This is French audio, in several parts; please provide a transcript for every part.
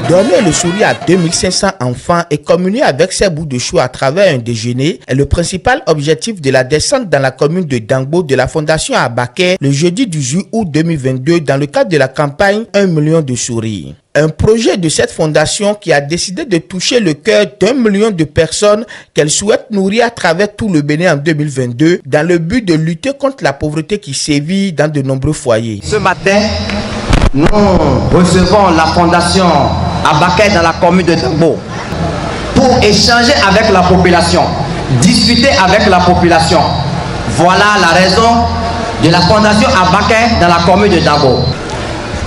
Donner le sourire à 2500 enfants et communier avec ces bouts de chou à travers un déjeuner est le principal objectif de la descente dans la commune de Dangbo de la Fondation Abaké le jeudi 18 août 2022 dans le cadre de la campagne 1 million de sourires. Un projet de cette fondation qui a décidé de toucher le cœur d'1 million de personnes qu'elle souhaite nourrir à travers tout le Bénin en 2022 dans le but de lutter contre la pauvreté qui sévit dans de nombreux foyers. Ce matin, nous recevons la fondation Abaké dans la commune de Dangbo pour échanger avec la population, discuter avec la population. Voilà la raison de la fondation Abaké dans la commune de Dangbo.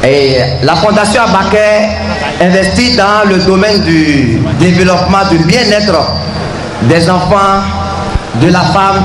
Et la fondation Abaké investit dans le domaine du développement, du bien-être des enfants, de la femme.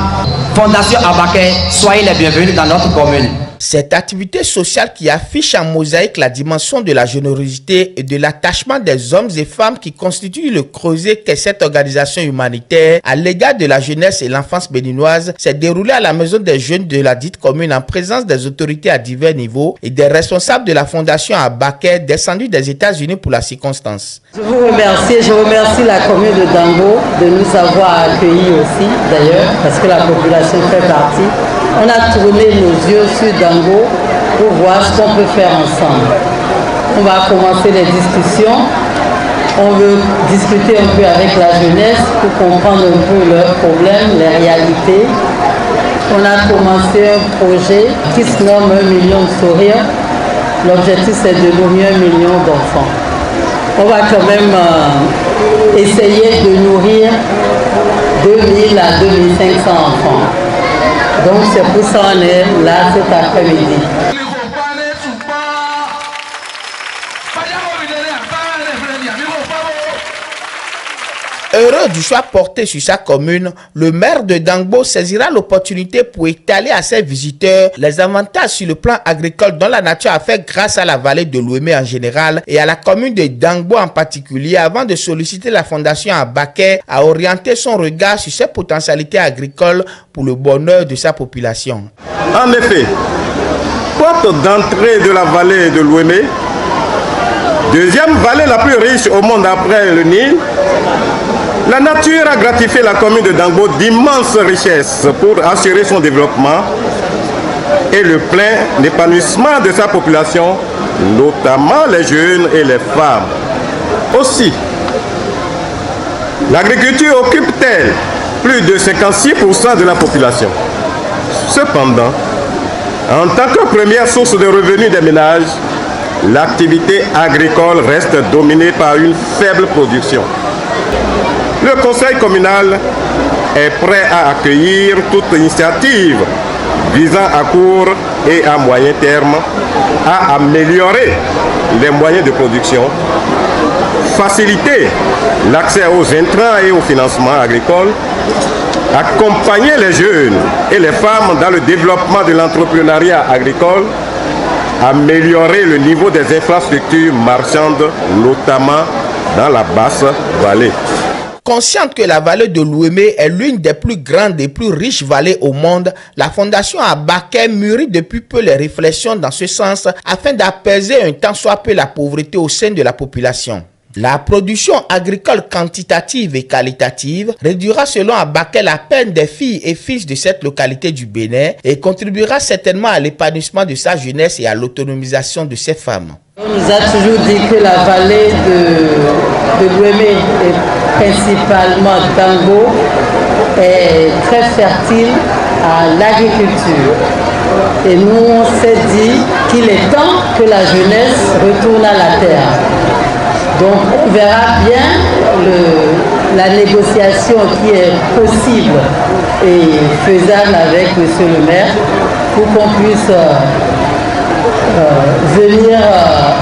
Fondation Abaké, soyez les bienvenus dans notre commune. Cette activité sociale qui affiche en mosaïque la dimension de la générosité et de l'attachement des hommes et femmes qui constituent le creuset qu'est cette organisation humanitaire à l'égard de la jeunesse et l'enfance béninoise s'est déroulée à la maison des jeunes de la dite commune en présence des autorités à divers niveaux et des responsables de la fondation Abaké descendus des États-Unis pour la circonstance. Je vous remercie, je remercie la commune de Dangbo de nous avoir accueillis aussi d'ailleurs parce que la population fait partie. On a tourné nos yeux sur Dangbo pour voir ce qu'on peut faire ensemble. On va commencer les discussions. On veut discuter un peu avec la jeunesse pour comprendre un peu leurs problèmes, les réalités. On a commencé un projet qui se nomme 1 million de sourires. L'objectif c'est de nourrir 1 million d'enfants. On va quand même essayer de nourrir 2000 à 2500 enfants. Donc c'est pour ça qu'on est là cet après-midi. Heureux du choix porté sur sa commune, le maire de Dangbo saisira l'opportunité pour étaler à ses visiteurs les avantages sur le plan agricole dont la nature a fait grâce à la vallée de l'Ouémé en général et à la commune de Dangbo en particulier avant de solliciter la fondation Abaké à orienter son regard sur ses potentialités agricoles pour le bonheur de sa population. En effet, porte d'entrée de la vallée de l'Ouémé, deuxième vallée la plus riche au monde après le Nil, la nature a gratifié la commune de Dangbo d'immenses richesses pour assurer son développement et le plein épanouissement de sa population, notamment les jeunes et les femmes. Aussi, l'agriculture occupe-t-elle plus de 56% de la population. Cependant, en tant que première source de revenus des ménages, l'activité agricole reste dominée par une faible production. Le conseil communal est prêt à accueillir toute initiative visant à court et à moyen terme à améliorer les moyens de production, faciliter l'accès aux intrants et au financement agricole, accompagner les jeunes et les femmes dans le développement de l'entrepreneuriat agricole, améliorer le niveau des infrastructures marchandes, notamment dans la basse vallée. Consciente que la vallée de l'Ouémé est l'une des plus grandes et plus riches vallées au monde, la fondation Abaké mûrit depuis peu les réflexions dans ce sens afin d'apaiser un tant soit peu la pauvreté au sein de la population. La production agricole quantitative et qualitative réduira selon Abaké la peine des filles et fils de cette localité du Bénin et contribuera certainement à l'épanouissement de sa jeunesse et à l'autonomisation de ses femmes. On nous a toujours dit que la vallée de l'Ouémé et principalement Dangbo est très fertile à l'agriculture. Et nous on s'est dit qu'il est temps que la jeunesse retourne à la terre. Donc on verra bien la négociation qui est possible et faisable avec M. le maire pour qu'on puisse venir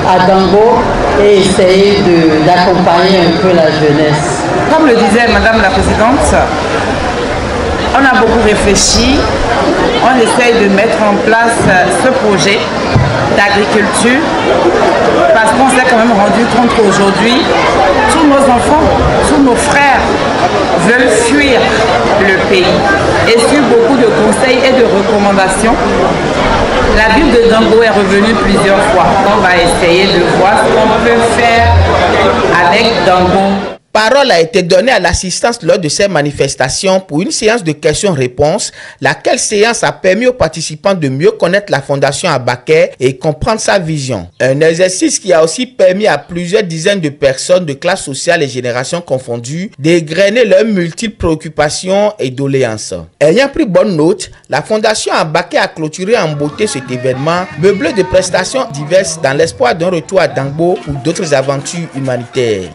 à Dangbo et essayer d'accompagner un peu la jeunesse. Comme le disait Madame la Présidente, on a beaucoup réfléchi, on essaye de mettre en place ce projet d'agriculture parce qu'on s'est quand même rendu compte qu'aujourd'hui, tous nos enfants, tous nos frères veulent fuir le pays. Et sur beaucoup de conseils et de recommandations, la ville de Dangbo est revenue plusieurs fois. On va essayer de voir ce qu'on peut faire avec Dango. Parole a été donnée à l'assistance lors de ces manifestations pour une séance de questions-réponses, laquelle séance a permis aux participants de mieux connaître la Fondation Abaké et comprendre sa vision. Un exercice qui a aussi permis à plusieurs dizaines de personnes de classes sociales et générations confondues d'égrener leurs multiples préoccupations et doléances. Ayant pris bonne note, la Fondation Abaké a clôturé en beauté cet événement, meublé de prestations diverses dans l'espoir d'un retour à Dangbo ou d'autres aventures humanitaires.